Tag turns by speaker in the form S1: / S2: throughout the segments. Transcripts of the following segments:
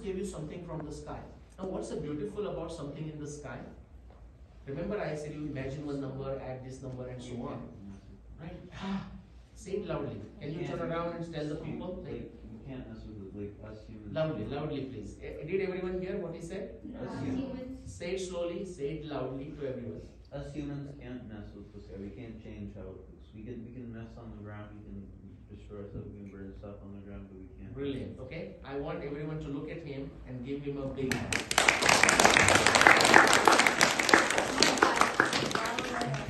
S1: gave you something from the sky. Now what's so beautiful about something in the sky? Remember I said you imagine one number, add this number and so on. Right? Say it loudly. Can you turn around and tell the people?
S2: Like, you can't mess with it, like us humans.
S1: Loudly please. Did everyone hear what he said?
S2: Us humans.
S1: Say it slowly, say it loudly to everyone.
S2: Us humans can't mess with the sky. We can't change how it looks. We can mess on the ground, we can destroy stuff, we can burn stuff on the ground, but we can't.
S1: Brilliant. Okay? I want everyone to look at him and give him a big hand.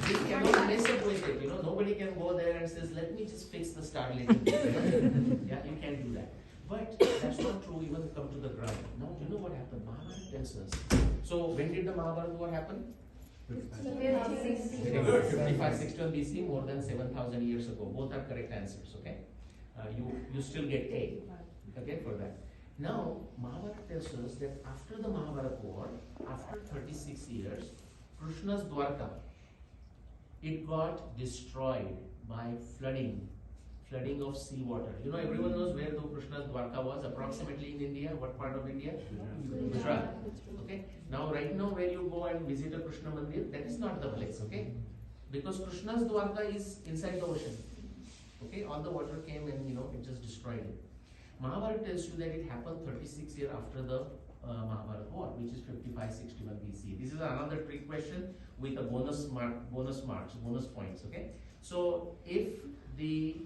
S1: We cannot mess up with it, nobody can go there and says, let me just fix the star little bit. Yeah, you can't do that. But that's not true even come to the ground. Now, do you know what happened? Mahabharata tells us. So, when did the Mahabharata war happen? 5561 BC, more than 7,000 years ago. Both are correct answers, okay? You still get A, okay, for that. Now, Mahabharata tells us that after the Mahabharata war, after 36 years, Krishna's Dwarka, it got destroyed by flooding of seawater. Everyone knows where the Krishna's Dwarka was, approximately in India. What part of India? Gujarat. Okay. Now, right now, where you go and visit a Krishna Mandir, that is not the place. Okay, because Krishna's Dwarka is inside the ocean. Okay, all the water came and it just destroyed it. Mahabharata tells you that it happened 36 years after the Mahabharata war, which is 5561 BC. This is another trick question with a bonus points. Okay, so if the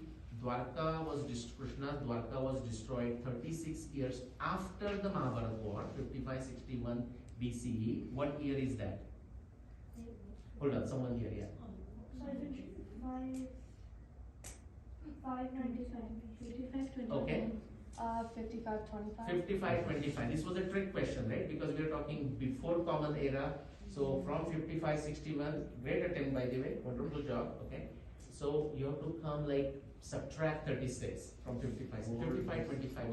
S1: Krishna's Dwarka was destroyed 36 years after the Mahabharata war, 5561 BCE. What year is that? Hold on, someone here, yeah.
S3: So is it 5525?
S1: Okay.
S3: 5525.
S1: 5525. This was a trick question, right? Because we are talking before Common Era. So from 5561, great attempt by the way, wonderful job. Okay. So you have to come like subtract 36 from 55. So 5525.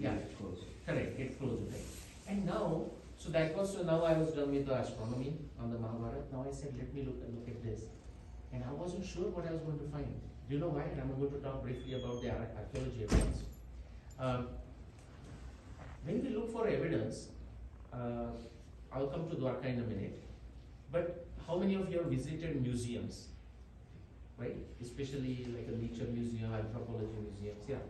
S1: Yeah,
S2: close.
S1: Correct. Get close. Okay. And now, so now I was done with the astronomy on the Mahabharata. Now I said, let me look at this. And I wasn't sure what I was going to find. Do you know why? And I'm going to talk briefly about the archaeology evidence. When we look for evidence, I'll come to Dwarka in a minute. But how many of you have visited museums? Right? Especially like a nature museum, anthropology museums, yeah.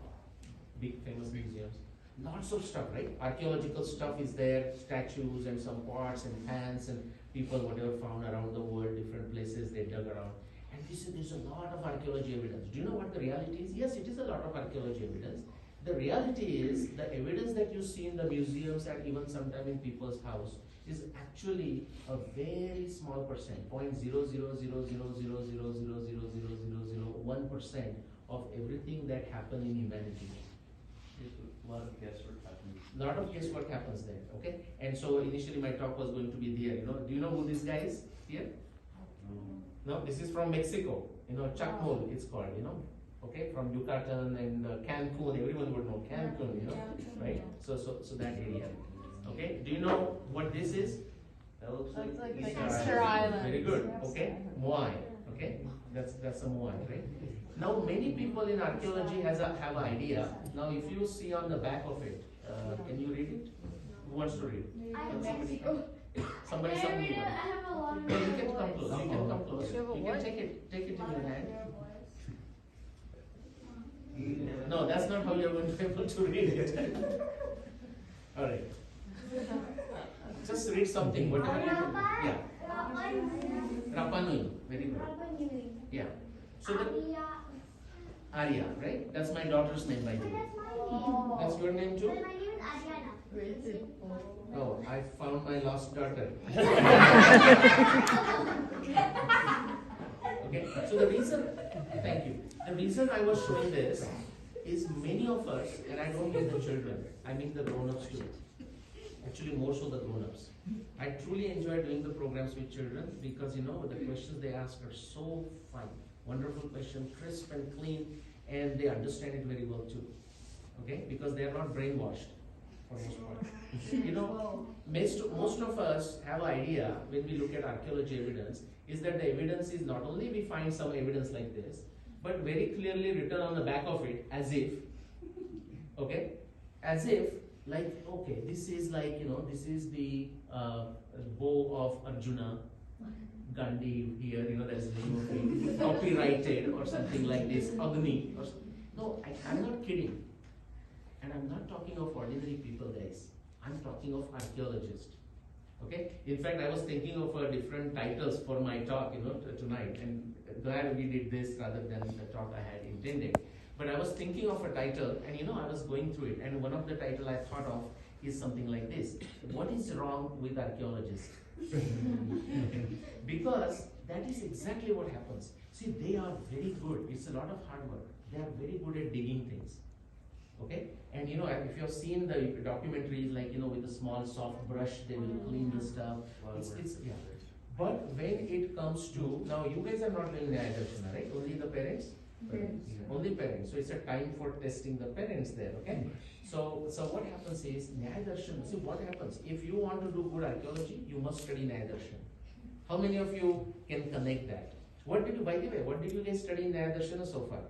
S1: Big famous museums. Lots of stuff, right? Archaeological stuff is there, statues and some pots and pans and people whatever found around the world, different places they dug around. And we say there's a lot of archaeology evidence. Do you know what the reality is? Yes, it is a lot of archaeology evidence. The reality is the evidence that you see in the museums and even sometime in people's house is actually a very small percent, 0.0000000000001% of everything that happened in humanity.
S2: A lot of guesswork happens.
S1: A lot of guesswork happens there, okay? And so initially my talk was going to be there, Do you know who this guy is here? No, this is from Mexico, Chacmol it's called, okay? From Yucatan and Cancun, everyone would know Cancun, right? So that area, okay? Do you know what this is?
S2: That looks
S3: That's like the
S2: Easter
S3: Easter Island.
S1: Very good, okay? Moai, okay? That's a Moai, right? Now many people in archaeology have an idea. Now if you see on the back of it, can you read it? Who wants to read? Somebody.
S3: I have a lot of
S1: No, you can come close. You can come close. You can take it in your hand. No, that's not how you're going to be able to read it. All right. Just read something. Whatever you do. Yeah. Rapa Nui. Very good. Yeah. So the Arya, right? That's my daughter's name, by the way. That's your name too?
S3: My name is Ariana.
S1: Oh, I found my lost daughter. Okay, so the reason, thank you. The reason I was showing this is many of us, and I don't mean the children, I mean the grown-ups too. Actually, more so the grown-ups. I truly enjoy doing the programs with children because the questions they ask are so fun. Wonderful question, crisp and clean, and they understand it very well too. Okay, because they are not brainwashed for most part. Most of us have an idea when we look at archaeology evidence is that the evidence is not only we find some evidence like this, but very clearly written on the back of it as if, okay, as if like, okay, this is like, this is the bow of Arjuna, Gandhi here, there's a name of it, copyrighted or something like this, Agni or something. No, I'm not kidding. And I'm not talking of ordinary people, guys. I'm talking of archaeologists. Okay? In fact, I was thinking of different titles for my talk, tonight, and glad we did this rather than the talk I had intended. But I was thinking of a title, and I was going through it, and one of the title I thought of is something like this: what is wrong with archaeologists? Because that is exactly what happens. See, they are very good. It's a lot of hard work. They are very good at digging things. Okay? And if you have seen the documentaries, like, with a small soft brush, they will clean the stuff. Yeah. But when it comes to, now you guys are not doing Nyayadarshana, right? Only the parents?
S3: Parents.
S1: Only parents. So it's a time for testing the parents there, okay? So what happens is, Nyayadarshana, see what happens, if you want to do good archaeology, you must study Nyayadarshana. How many of you can connect that? By the way, what did you guys study in Nyayadarshana so far?